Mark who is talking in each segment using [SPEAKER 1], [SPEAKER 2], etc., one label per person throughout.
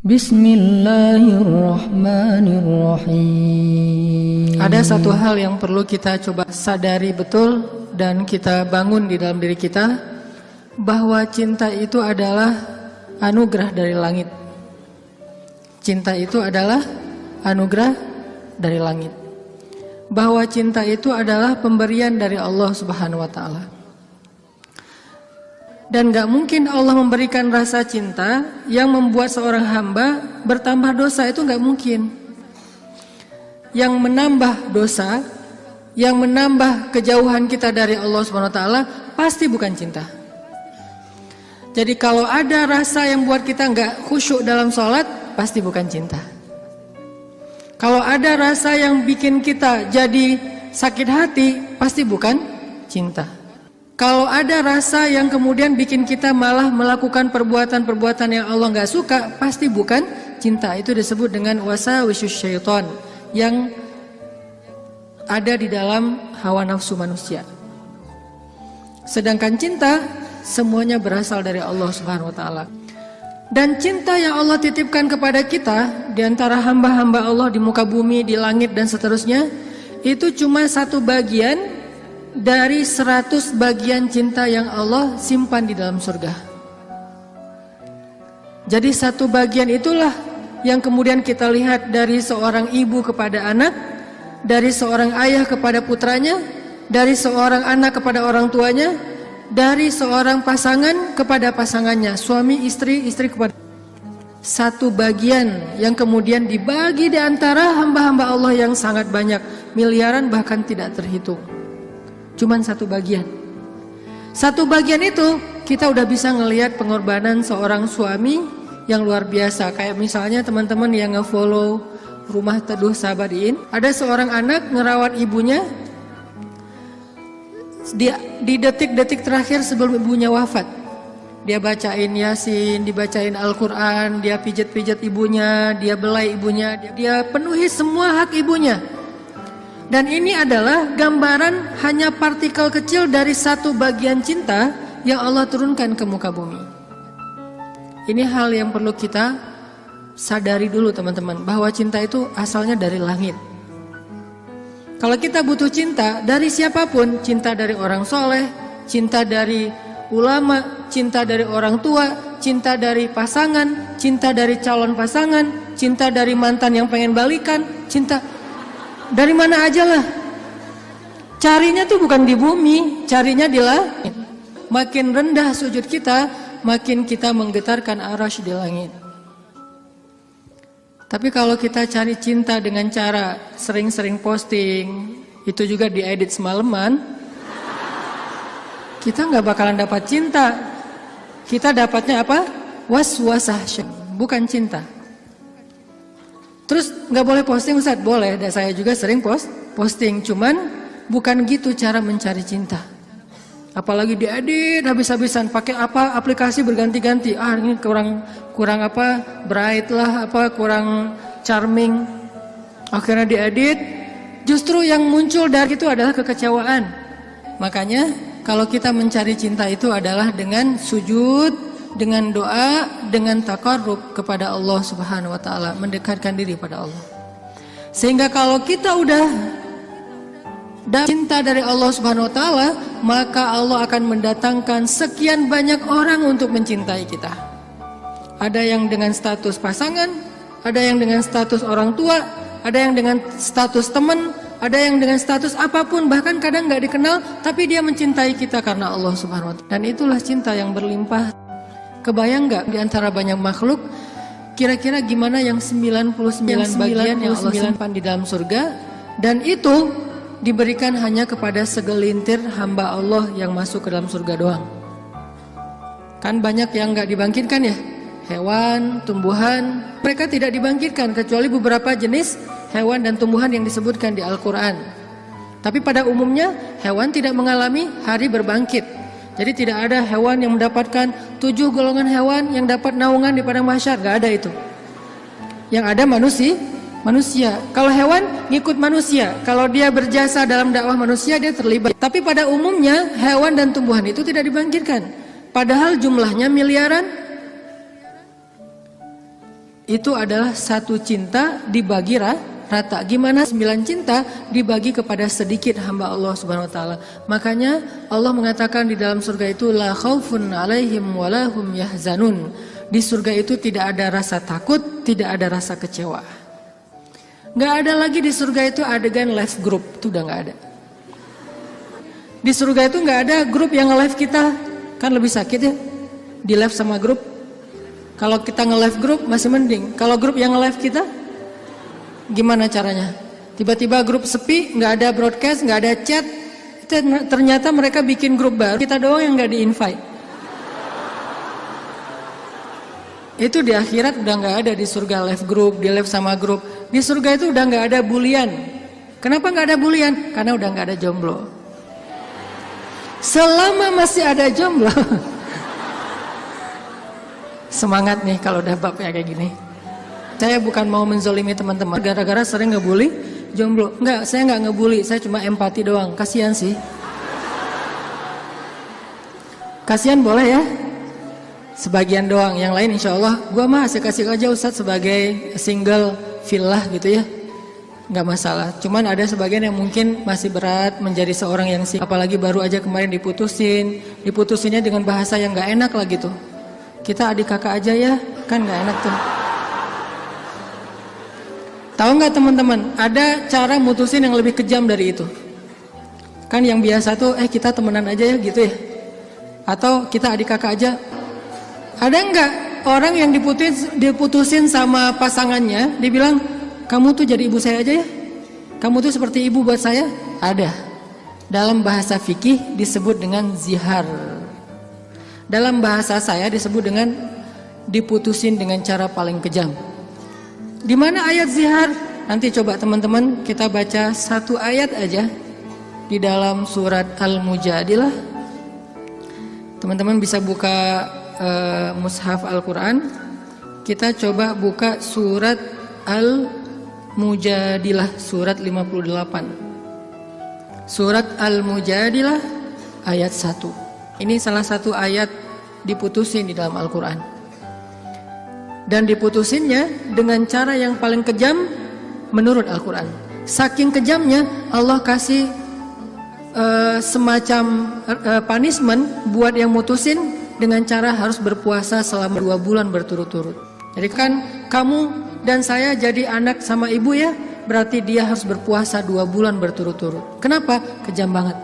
[SPEAKER 1] Bismillahirrahmanirrahim.
[SPEAKER 2] Ada satu hal yang perlu kita coba sadari betul dan kita bangun di dalam diri kita, bahwa cinta itu adalah anugerah dari langit. Cinta itu adalah anugerah dari langit. Bahwa cinta itu adalah pemberian dari Allah Subhanahu wa taala. Dan gak mungkin Allah memberikan rasa cinta yang membuat seorang hamba bertambah dosa, itu gak mungkin. Yang menambah dosa, yang menambah kejauhan kita dari Allah SWT pasti bukan cinta. Jadi kalau ada rasa yang buat kita gak khusyuk dalam sholat, pasti bukan cinta. Kalau ada rasa yang bikin kita jadi sakit hati, pasti bukan cinta. Kalau ada rasa yang kemudian bikin kita malah melakukan perbuatan-perbuatan yang Allah nggak suka, pasti bukan cinta. Itu disebut dengan wasawisus syaitan yang ada di dalam hawa nafsu manusia. Sedangkan cinta semuanya berasal dari Allah Subhanahu wa taala. Dan cinta yang Allah titipkan kepada kita di antara hamba-hamba Allah di muka bumi, di langit dan seterusnya, itu cuma satu bagian dari 100 bagian cinta yang Allah simpan di dalam surga. Jadi satu bagian itulah yang kemudian kita lihat dari seorang ibu kepada anak, dari seorang ayah kepada putranya, dari seorang anak kepada orang tuanya, dari seorang pasangan kepada pasangannya, suami istri, istri kepada. Satu bagian yang kemudian dibagi di antara hamba-hamba Allah yang sangat banyak, miliaran bahkan tidak terhitung. Cuman satu bagian. Satu bagian itu kita udah bisa ngelihat pengorbanan seorang suami yang luar biasa. Kayak misalnya teman-teman yang nge-follow Rumah Teduh Sabadiin, ada seorang anak ngerawat ibunya di detik-detik terakhir sebelum ibunya wafat. Dia bacain Yasin, dibacain Al-Quran, dia pijat-pijat ibunya, dia belai ibunya, dia penuhi semua hak ibunya. Dan ini adalah gambaran hanya partikel kecil dari satu bagian cinta yang Allah turunkan ke muka bumi. Ini hal yang perlu kita sadari dulu teman-teman, bahwa cinta itu asalnya dari langit. Kalau kita butuh cinta dari siapapun, cinta dari orang soleh, cinta dari ulama, cinta dari orang tua, cinta dari pasangan, cinta dari calon pasangan, cinta dari mantan yang pengen balikan, cinta dari mana aja lah. Carinya tuh bukan di bumi, carinya di langit. Makin rendah sujud kita, makin kita menggetarkan arasy di langit. Tapi kalau kita cari cinta dengan cara sering-sering posting, itu juga diedit semalaman, kita nggak bakalan dapat cinta. Kita dapatnya apa? Waswasah, bukan cinta. Terus nggak boleh posting Ustaz? Boleh, dan saya juga sering posting. Cuman bukan gitu cara mencari cinta. Apalagi diedit habis-habisan, pakai apa aplikasi berganti-ganti. Ini kurang apa bright lah, apa kurang charming. Akhirnya diedit. Justru yang muncul dari itu adalah kekecewaan. Makanya kalau kita mencari cinta itu adalah dengan sujud, dengan doa, dengan taqarrub kepada Allah Subhanahu wa taala, mendekatkan diri pada Allah. Sehingga kalau kita udah cinta dari Allah Subhanahu wa taala, maka Allah akan mendatangkan sekian banyak orang untuk mencintai kita. Ada yang dengan status pasangan, ada yang dengan status orang tua, ada yang dengan status teman, ada yang dengan status apapun, bahkan kadang nggak dikenal, tapi dia mencintai kita karena Allah Subhanahu wa taala. Dan itulah cinta yang berlimpah. Kebayang nggak di antara banyak makhluk, kira-kira gimana yang 99 bagian yang Allah simpan di dalam surga, dan itu diberikan hanya kepada segelintir hamba Allah yang masuk ke dalam surga doang. Kan banyak yang nggak dibangkitkan ya, hewan, tumbuhan, mereka tidak dibangkitkan kecuali beberapa jenis hewan dan tumbuhan yang disebutkan di Al-Quran. Tapi pada umumnya hewan tidak mengalami hari berbangkit. Jadi tidak ada hewan yang mendapatkan 7 golongan hewan yang dapat naungan di padang mahsyar, gak ada itu. Yang ada manusia. Kalau hewan ngikut manusia, kalau dia berjasa dalam dakwah manusia dia terlibat. Tapi pada umumnya hewan dan tumbuhan itu tidak dibangkitkan. Padahal jumlahnya miliaran. itu adalah satu cinta dibagi rata. Gimana 9 cinta dibagi kepada sedikit hamba Allah Subhanahu wa taala. Makanya Allah mengatakan di dalam surga itu la khaufun 'alaihim wa lahum yahzanun. Di surga itu tidak ada rasa takut, tidak ada rasa kecewa. Nggak ada lagi di surga itu adegan live group, itu udah nggak ada. Di surga itu nggak ada grup yang nge-live kita, kan lebih sakit ya, di live sama grup. Kalau kita nge-live grup masih mending, kalau grup yang nge-live kita, gimana caranya? Tiba-tiba grup sepi, nggak ada broadcast, nggak ada chat, ternyata mereka bikin grup baru, kita doang yang nggak di-invite. Itu di akhirat udah nggak ada di surga live group, di live sama grup. Di surga itu udah nggak ada bulian. Kenapa nggak ada bulian? Karena udah nggak ada jomblo. Selama masih ada jomblo, semangat nih kalau udah bab kayak gini. Saya bukan mau menzolimi teman-teman gara-gara sering ngebully jomblo. Enggak, saya nggak ngebully, saya cuma empati doang. Kasihan sih. Kasihan boleh ya. Sebagian doang, yang lain insya Allah gue mah asik-asik aja Ustadz sebagai single villah gitu ya, nggak masalah. Cuman ada sebagian yang mungkin masih berat menjadi seorang yang apalagi baru aja kemarin diputusinnya dengan bahasa yang nggak enak lah gitu. Kita adik kakak aja ya, kan nggak enak tuh. Tahu nggak teman-teman, ada cara mutusin yang lebih kejam dari itu. Kan yang biasa tuh kita temenan aja ya gitu ya, atau kita adik kakak aja. Ada nggak orang yang diputusin sama pasangannya, dibilang kamu tuh jadi ibu saya aja ya, kamu tuh seperti ibu buat saya? Ada. Dalam bahasa fikih disebut dengan zihar. Dalam bahasa saya disebut dengan diputusin dengan cara paling kejam. Di mana ayat zihar? Nanti coba teman-teman kita baca satu ayat aja di dalam surat Al-Mujadilah. Teman-teman bisa buka mushaf Al-Quran. Kita coba buka surat Al-Mujadilah, surat 58. Surat Al-Mujadilah ayat 1. Ini salah satu ayat diputusin di dalam Al-Quran. Dan diputusinnya dengan cara yang paling kejam menurut Al-Quran. Saking kejamnya Allah kasih semacam punishment buat yang mutusin dengan cara harus berpuasa selama 2 bulan berturut-turut. Jadi kan kamu dan saya jadi anak sama ibu ya, berarti dia harus berpuasa 2 bulan berturut-turut. Kenapa? Kejam banget.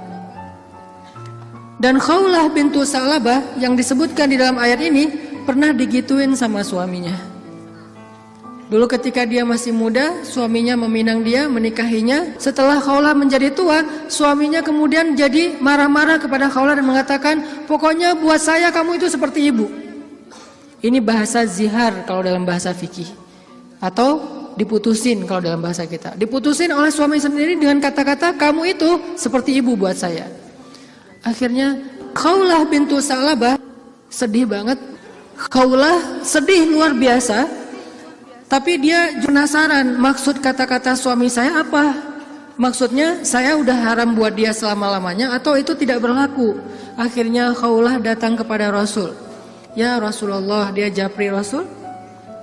[SPEAKER 2] Dan Khawlah bintu Sa'labah yang disebutkan di dalam ayat ini pernah digituin sama suaminya. Dulu ketika dia masih muda, suaminya meminang dia, menikahinya. Setelah Khawlah menjadi tua, suaminya kemudian jadi marah-marah kepada Khawlah dan mengatakan, pokoknya buat saya kamu itu seperti ibu. Ini bahasa zihar kalau dalam bahasa fikih, atau diputusin kalau dalam bahasa kita. Diputusin oleh suami sendiri dengan kata-kata, kamu itu seperti ibu buat saya. Akhirnya Khawlah bintu Sa'labah sedih banget. Khawlah sedih luar biasa. Tapi dia penasaran, maksud kata-kata suami saya apa? Maksudnya saya udah haram buat dia selama-lamanya atau itu tidak berlaku? Akhirnya Khawlah datang kepada Rasul. Ya Rasulullah, dia japri Rasul.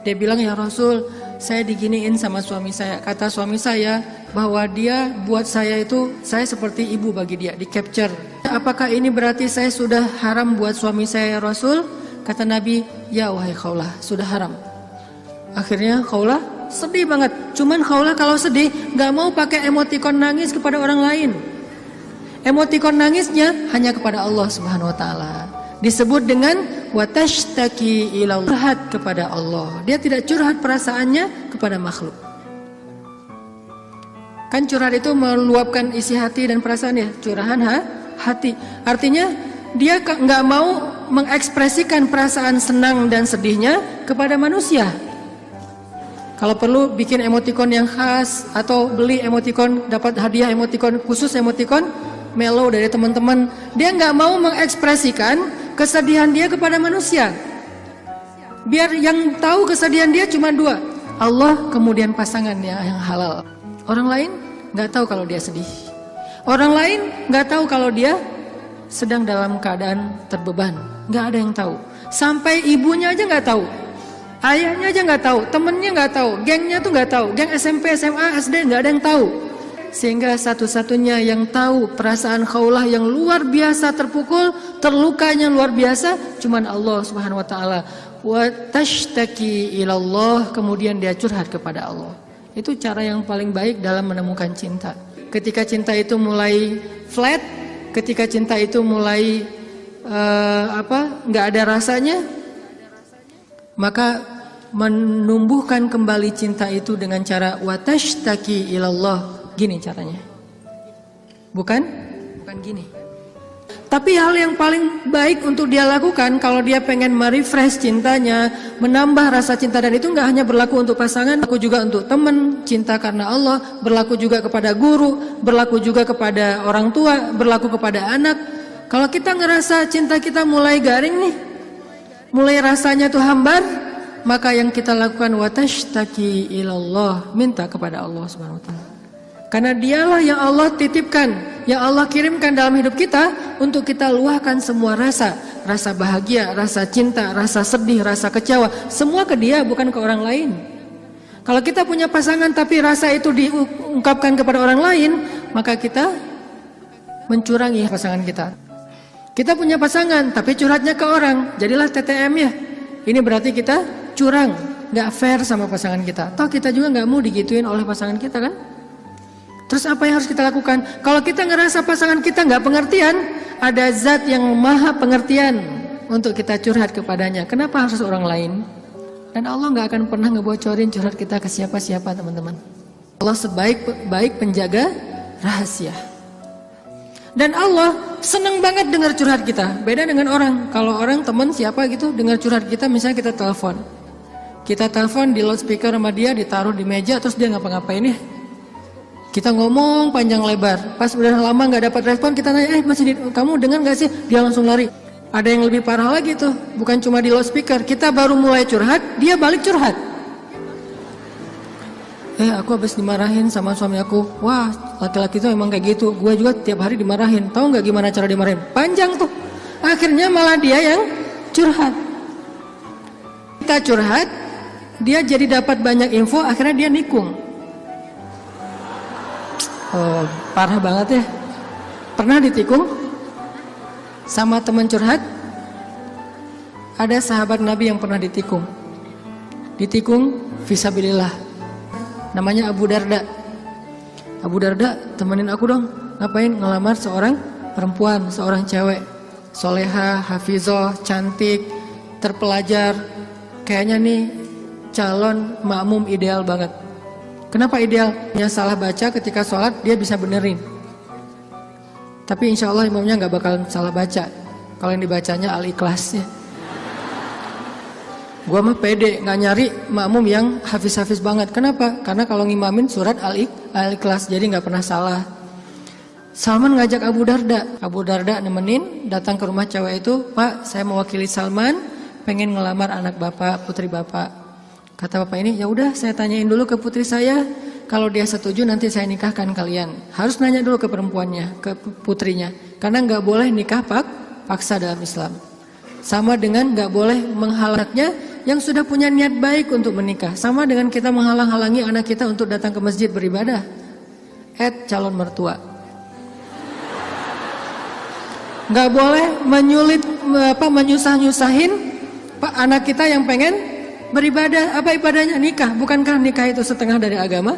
[SPEAKER 2] Dia bilang, ya Rasul, saya diginiin sama suami saya. Kata suami saya bahwa dia buat saya itu, saya seperti ibu bagi dia, di capture. Apakah ini berarti saya sudah haram buat suami saya ya Rasul? Kata Nabi, ya wahai Khawlah, sudah haram. Akhirnya Khawlah sedih banget. Cuman Khawlah kalau sedih gak mau pakai emotikon nangis kepada orang lain. Emotikon nangisnya hanya kepada Allah Subhanahu wa taala. Disebut dengan watashtaki ilallah, curhat kepada Allah. Dia tidak curhat perasaannya kepada makhluk. Kan curhat itu meluapkan isi hati dan perasaan ya, curahan hati. Artinya dia gak mau mengekspresikan perasaan senang dan sedihnya kepada manusia. Kalau perlu bikin emotikon yang khas atau beli emotikon, dapat hadiah emotikon khusus, emotikon mellow dari teman-teman. Dia nggak mau mengekspresikan kesedihan dia kepada manusia. Biar yang tahu kesedihan dia cuma 2, Allah kemudian pasangannya yang halal. Orang lain nggak tahu kalau dia sedih. Orang lain nggak tahu kalau dia sedang dalam keadaan terbeban. Nggak ada yang tahu. Sampai ibunya aja nggak tahu. Ayahnya aja nggak tahu, temennya nggak tahu, gengnya tuh nggak tahu, geng SMP, SMA, SD nggak ada yang tahu. Sehingga satu-satunya yang tahu perasaan Khawlah yang luar biasa terpukul, terlukanya luar biasa, cuman Allah Subhanahu wa taala. Wa tashtaki ilallah, kemudian dia curhat kepada Allah. Itu cara yang paling baik dalam menemukan cinta. Ketika cinta itu mulai flat, ketika cinta itu mulai nggak ada rasanya, maka menumbuhkan kembali cinta itu dengan cara wa tashtaki ilallah. Gini caranya. Bukan gini. Tapi hal yang paling baik untuk dia lakukan kalau dia pengen merefresh cintanya, menambah rasa cinta, dan itu nggak hanya berlaku untuk pasangan, berlaku juga untuk teman, cinta karena Allah, berlaku juga kepada guru, berlaku juga kepada orang tua, berlaku kepada anak. Kalau kita ngerasa cinta kita mulai garing nih, mulai rasanya tuh hambar, maka yang kita lakukan watashtaki ilallah, minta kepada Allah Subhanahu wa taala. Karena dialah yang Allah titipkan, yang Allah kirimkan dalam hidup kita untuk kita luahkan semua rasa bahagia, rasa cinta, rasa sedih, rasa kecewa, semua ke dia, bukan ke orang lain. Kalau kita punya pasangan tapi rasa itu diungkapkan kepada orang lain, maka kita mencurangi pasangan kita. Kita punya pasangan tapi curhatnya ke orang, jadilah TTM ya. Ini berarti kita curang, nggak fair sama pasangan kita. Toh kita juga nggak mau digituin oleh pasangan kita kan? Terus apa yang harus kita lakukan? Kalau kita ngerasa pasangan kita nggak pengertian, ada zat yang maha pengertian untuk kita curhat kepadanya. Kenapa harus orang lain? Dan Allah nggak akan pernah ngebocorin curhat kita ke siapa-siapa, teman-teman. Allah sebaik-baik penjaga rahasia. Dan Allah senang banget dengar curhat kita. Beda dengan orang. Kalau orang teman siapa gitu dengar curhat kita, misalnya kita telepon. Kita telepon di loudspeaker sama dia, ditaruh di meja, terus dia ngapa-ngapain ya? Kita ngomong panjang lebar, pas udah lama nggak dapat respon, kita nanya, kamu dengar nggak sih? Dia langsung lari. Ada yang lebih parah lagi tuh, bukan cuma di loudspeaker, kita baru mulai curhat, dia balik curhat. Aku habis dimarahin sama suami aku. Wah, laki-laki itu emang kayak gitu. Gue juga tiap hari dimarahin. Tahu nggak gimana cara dimarahin? Panjang tuh. Akhirnya malah dia yang curhat. Kita curhat, dia jadi dapat banyak info, akhirnya dia nikung. Oh, parah banget ya. Pernah ditikung sama teman curhat? Ada sahabat Nabi yang pernah ditikung. Ditikung fisabilillah. Namanya Abu Darda. Abu Darda, temenin aku dong. Ngapain? Ngelamar seorang perempuan, seorang cewek, soleha, hafizah, cantik, terpelajar. Kayaknya nih calon makmum ideal banget. Kenapa ideal? Yang salah baca ketika sholat dia bisa benerin. Tapi insya Allah imamnya nggak bakal salah baca. Kalau yang dibacanya Al-Ikhlas ya. Gua mah pede nggak nyari makmum yang hafiz-hafiz banget. Kenapa? Karena kalau ngimamin surat Al-Ikhlas jadi nggak pernah salah. Salman ngajak Abu Darda. Abu Darda nemenin, datang ke rumah cewek itu. Pak, saya mewakili Salman, pengen ngelamar anak bapak, putri bapak. Kata bapak ini, ya udah saya tanyain dulu ke putri saya, kalau dia setuju nanti saya nikahkan kalian. Harus nanya dulu ke perempuannya, ke putrinya, karena nggak boleh nikah paksa dalam Islam. Sama dengan nggak boleh menghalangnya yang sudah punya niat baik untuk menikah. Sama dengan kita menghalang-halangi anak kita untuk datang ke masjid beribadah. Calon mertua. Nggak boleh menyusah-nyusahin anak kita yang pengen beribadah. Apa ibadahnya? Nikah. Bukankah nikah itu setengah dari agama?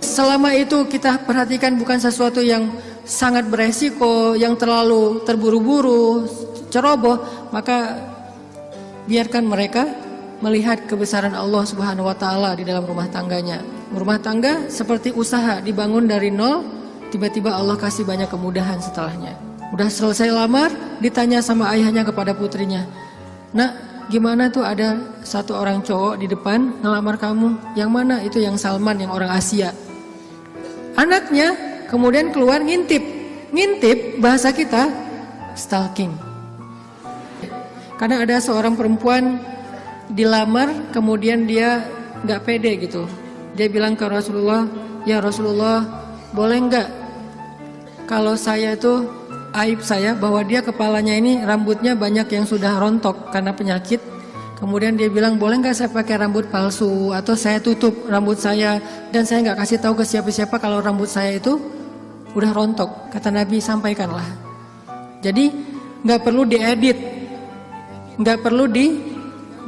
[SPEAKER 2] Selama itu kita perhatikan bukan sesuatu yang sangat beresiko, yang terlalu terburu-buru, ceroboh, maka biarkan mereka melihat kebesaran Allah Subhanahu wa taala di dalam rumah tangganya. Rumah tangga seperti usaha dibangun dari nol, tiba-tiba Allah kasih banyak kemudahan setelahnya. Udah selesai lamar, ditanya sama ayahnya kepada putrinya, "Nak, gimana tuh ada satu orang cowok di depan ngelamar kamu? Yang mana?" Itu yang Salman, yang orang Asia. Anaknya kemudian keluar ngintip. Ngintip bahasa kita stalking. Karena ada seorang perempuan dilamar, kemudian dia nggak pede gitu. Dia bilang ke Rasulullah, "Ya Rasulullah, boleh nggak kalau saya itu aib saya bahwa dia kepalanya ini rambutnya banyak yang sudah rontok karena penyakit. Kemudian dia bilang, boleh nggak saya pakai rambut palsu atau saya tutup rambut saya dan saya nggak kasih tahu ke siapa-siapa kalau rambut saya itu udah rontok. Kata Nabi, sampaikanlah. Jadi nggak perlu diedit, nggak perlu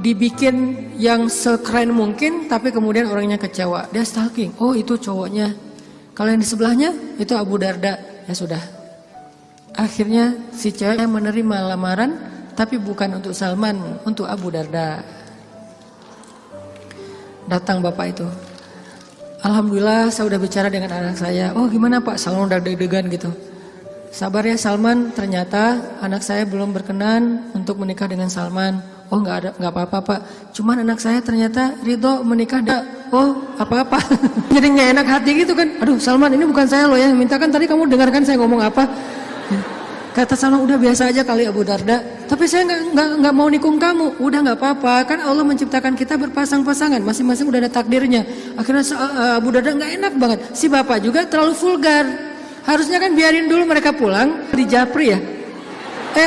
[SPEAKER 2] dibikin yang sekeren mungkin, tapi kemudian orangnya kecewa. Dia stalking, oh itu cowoknya. Kalau yang di sebelahnya itu Abu Darda, ya sudah. Akhirnya si cewek menerima lamaran, tapi bukan untuk Salman, untuk Abu Darda. Datang bapak itu. Alhamdulillah saya udah bicara dengan anak saya. Oh gimana Pak, Salman udah deg-degan gitu. Sabar ya Salman, ternyata anak saya belum berkenan untuk menikah dengan Salman. Oh nggak apa-apa Pak. Cuman anak saya ternyata ridho menikah. Oh apa-apa. Jadi nggak enak hati gitu kan. Aduh Salman, ini bukan saya loh yang minta, kan tadi kamu dengarkan saya ngomong apa. Kata Salman, udah biasa aja kali Abu Darda. Tapi saya nggak mau nikung kamu. Udah nggak apa-apa. Kan Allah menciptakan kita berpasang-pasangan. Masing-masing udah ada takdirnya. Akhirnya Abu Darda nggak enak banget. Si bapak juga terlalu vulgar. Harusnya kan biarin dulu mereka pulang di Japri ya.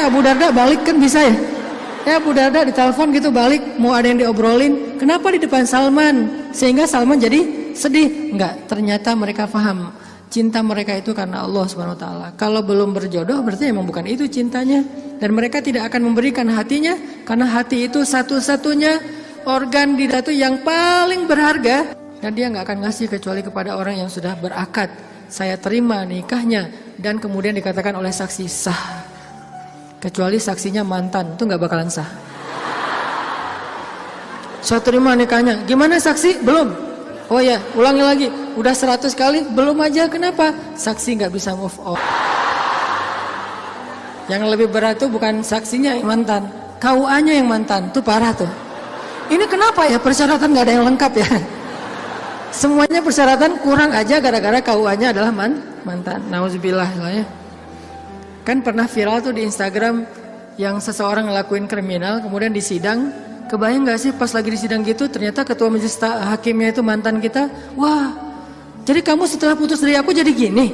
[SPEAKER 2] Abu Darda balik kan bisa ya. Abu Darda ditelepon gitu balik. Mau ada yang diobrolin. Kenapa di depan Salman? Sehingga Salman jadi sedih. Enggak, ternyata mereka paham. Cinta mereka itu karena Allah Subhanahu wa taala. Kalau belum berjodoh berarti emang bukan itu cintanya. Dan mereka tidak akan memberikan hatinya karena hati itu satu-satunya organ di datu yang paling berharga, dan dia nggak akan ngasih kecuali kepada orang yang sudah berakad. Saya terima nikahnya, dan kemudian dikatakan oleh saksi sah. Kecuali saksinya mantan, itu nggak bakalan sah. Saya terima nikahnya. Gimana saksi? Belum. Oh ya, ulangi lagi. Udah 100 kali, belum aja. Kenapa? Saksi nggak bisa move on. Yang lebih berat tuh bukan saksinya yang mantan, KUA-nya yang mantan. Tuh parah tuh. Ini kenapa ya persyaratan nggak ada yang lengkap ya? Semuanya persyaratan kurang aja gara-gara KUA-nya adalah mantan. Nauzubillah ya. Kan pernah viral tuh di Instagram yang seseorang ngelakuin kriminal kemudian disidang. Kebayang gak sih pas lagi di sidang gitu ternyata ketua majelis hakimnya itu mantan kita. Wah, jadi kamu setelah putus dari aku jadi gini?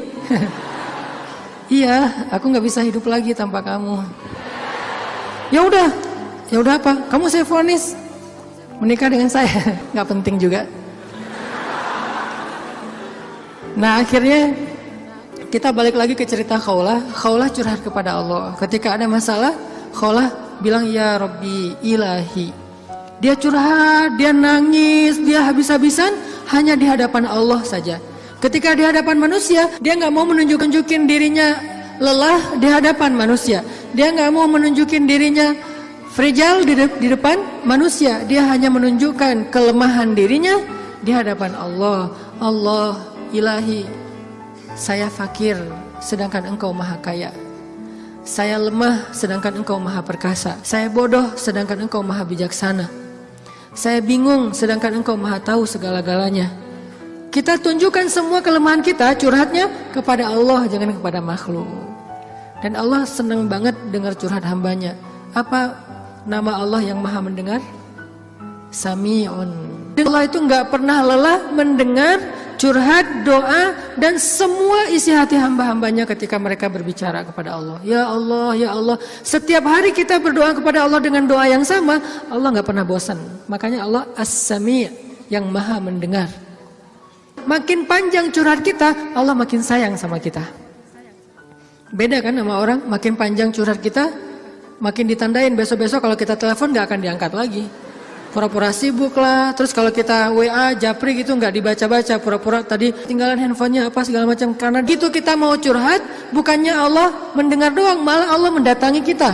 [SPEAKER 2] Iya, aku gak bisa hidup lagi tanpa kamu. Ya udah apa? Kamu saya vonis menikah dengan saya. Gak penting juga. Nah akhirnya kita balik lagi ke cerita Khawlah. Khawlah curhat kepada Allah. Ketika ada masalah, Khawlah bilang, ya Rabbi ilahi. Dia curhat, dia nangis, dia habis-habisan hanya di hadapan Allah saja. Ketika di hadapan manusia, dia nggak mau menunjukin dirinya lelah di hadapan manusia. Dia nggak mau menunjukin dirinya fragile di depan manusia. Dia hanya menunjukkan kelemahan dirinya di hadapan Allah. Allah ilahi, saya fakir sedangkan engkau maha kaya. Saya lemah sedangkan engkau maha perkasa. Saya bodoh sedangkan engkau maha bijaksana. Saya bingung sedangkan engkau maha tahu segala-galanya. Kita tunjukkan semua kelemahan kita, curhatnya kepada Allah, jangan kepada makhluk. Dan Allah senang banget dengar curhat hambanya. Apa nama Allah yang maha mendengar? Sami'un. Allah itu gak pernah lelah mendengar curhat, doa, dan semua isi hati hamba-hambanya ketika mereka berbicara kepada Allah. Ya Allah, ya Allah. Setiap hari kita berdoa kepada Allah dengan doa yang sama, Allah gak pernah bosan. Makanya Allah As-Sami', yang maha mendengar. Makin panjang curhat kita, Allah makin sayang sama kita. Beda kan sama orang, makin panjang curhat kita, makin ditandain besok-besok kalau kita telepon gak akan diangkat lagi. Pura-pura sibuk lah. Terus kalau kita WA, japri gitu nggak dibaca-baca, pura-pura tadi tinggalan handphonenya apa segala macam. Karena gitu kita mau curhat, bukannya Allah mendengar doang, malah Allah mendatangi kita.